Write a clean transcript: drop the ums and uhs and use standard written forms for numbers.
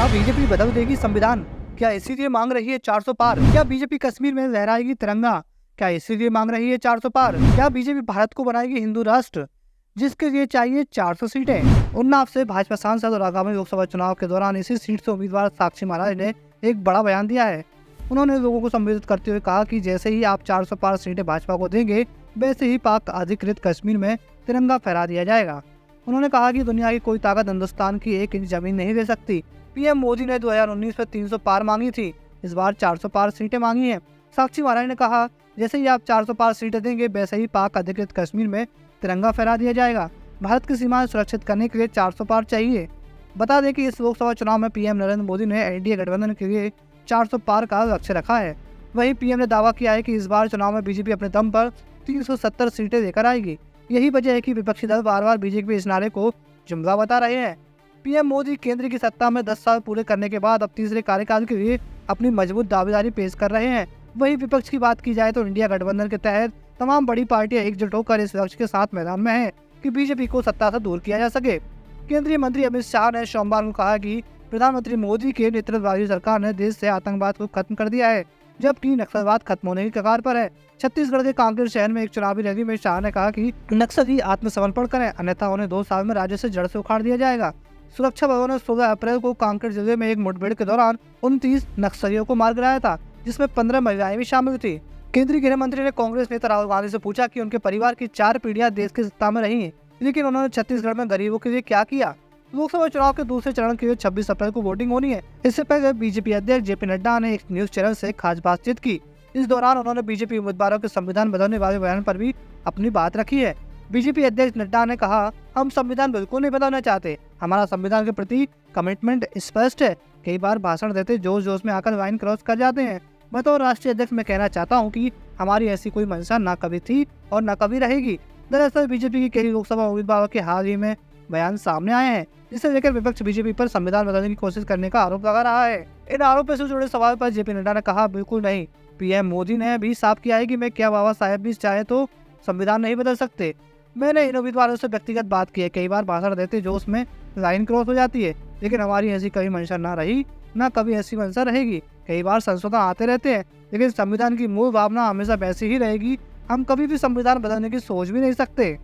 क्या बीजेपी बदल देगी संविधान? क्या इसीलिए मांग रही है 400 पार? क्या बीजेपी कश्मीर में लहराएगी तिरंगा? क्या इसीलिए मांग रही है 400 पार? क्या बीजेपी भारत को बनाएगी हिंदू राष्ट्र जिसके लिए चाहिए 400 सीटें? उन्नाव से भाजपा सांसद और आगामी लोकसभा चुनाव के दौरान इसी सीट से उम्मीदवार साक्षी महाराज ने एक बड़ा बयान दिया है। उन्होंने लोगों को संबोधित करते हुए कहा कि जैसे ही आप 400 पार सीटें भाजपा को देंगे, वैसे ही पाक अधिकृत कश्मीर में तिरंगा फहरा दिया जाएगा। उन्होंने कहा कि दुनिया की कोई ताकत हिंदुस्तान की 1 इंच जमीन नहीं दे सकती। पीएम मोदी ने 2019 में 300 पार मांगी थी, इस बार 400 पार सीटें मांगी हैं। साक्षी महाराज ने कहा, जैसे ही आप 400 पार सीटें देंगे, वैसे ही पाक अधिकृत कश्मीर में तिरंगा फहरा दिया जाएगा। भारत की सीमाएं सुरक्षित करने के लिए 400 पार चाहिए। बता दें कि इस लोकसभा चुनाव में पीएम नरेंद्र मोदी ने एनडीए गठबंधन के लिए 400 पार का लक्ष्य रखा है। वहीं पीएम ने दावा किया है कि इस बार चुनाव में बीजेपी अपने दम पर 370 सीटें लेकर आएगी। यही वजह है कि विपक्षी दल बार बार बीजेपी इस नारे को जुमला बता रहे हैं। पीएम मोदी केंद्र की सत्ता में 10 साल पूरे करने के बाद अब तीसरे कार्यकाल के लिए अपनी मजबूत दावेदारी पेश कर रहे हैं। वहीं विपक्ष की बात की जाए तो इंडिया गठबंधन के तहत तमाम बड़ी पार्टियां एकजुट होकर इस लक्ष्य के साथ मैदान में हैं कि बीजेपी को सत्ता से दूर किया जा सके। केंद्रीय मंत्री अमित शाह ने सोमवार को कहा कि प्रधानमंत्री मोदी के नेतृत्व वाली सरकार ने देश से आतंकवाद को खत्म कर दिया है, जबकि नक्सलवाद खत्म होने की कगार पर है। छत्तीसगढ़ के कांकेर शहर में एक चुनावी रैली में शाह ने कहा कि नक्सली आत्मसमर्पण करें, अन्यथा उन्हें 2 साल में राज्य से जड़ से उखाड़ दिया जाएगा। सुरक्षा बलों ने 16 अप्रैल को कांकेर जिले में एक मुठभेड़ के दौरान 29 नक्सलियों को मार गिराया था, जिसमें 15 महिलाएं भी शामिल थी। केंद्रीय गृह मंत्री ने कांग्रेस नेता राहुल गांधी से पूछा कि उनके परिवार की 4 पीढ़ियां देश की सत्ता में रही, लेकिन उन्होंने छत्तीसगढ़ में गरीबों के लिए क्या किया। लोकसभा चुनाव के दूसरे चरण के लिए 26 अप्रैल को वोटिंग होनी है। इससे पहले बीजेपी अध्यक्ष जेपी नड्डा ने एक न्यूज चैनल से खास बातचीत की। इस दौरान उन्होंने बीजेपी उम्मीदवारों के संविधान बदलने वाले बयान पर भी अपनी बात रखी है। बीजेपी अध्यक्ष नड्डा ने कहा, हम संविधान बिल्कुल नहीं बदलना चाहते, हमारा संविधान के प्रति कमिटमेंट स्पष्ट है। कई बार भाषण देते जोश जोश में आकर लाइन क्रॉस कर जाते हैं। बतौर राष्ट्रीय अध्यक्ष मैं कहना चाहता हूँ कि हमारी ऐसी कोई मंशा न कभी थी और न कभी रहेगी। दरअसल बीजेपी के कई लोकसभा उम्मीदवारों के हाल ही में बयान सामने आए हैं, जिसे लेकर विपक्ष बीजेपी पर संविधान बदलने की कोशिश करने का आरोप लगा रहा है। इन आरोपों से जुड़े सवाल पर जेपी नड्डा ने कहा, बिल्कुल नहीं। पीएम मोदी ने भी साफ किया है कि मैं क्या बाबा साहेब भी चाहे तो संविधान नहीं बदल सकते। मैंने इन उम्मीदवारों से व्यक्तिगत बात की है, कई बार भाषण देते जो उसमें लाइन क्रॉस हो जाती है, लेकिन हमारी ऐसी कभी मंशा न रही, न कभी ऐसी मंशा रहेगी। कई बार संशोधन आते रहते हैं, लेकिन संविधान की मूल भावना हमेशा वैसी ही रहेगी। हम कभी भी संविधान बदलने की सोच भी नहीं सकते।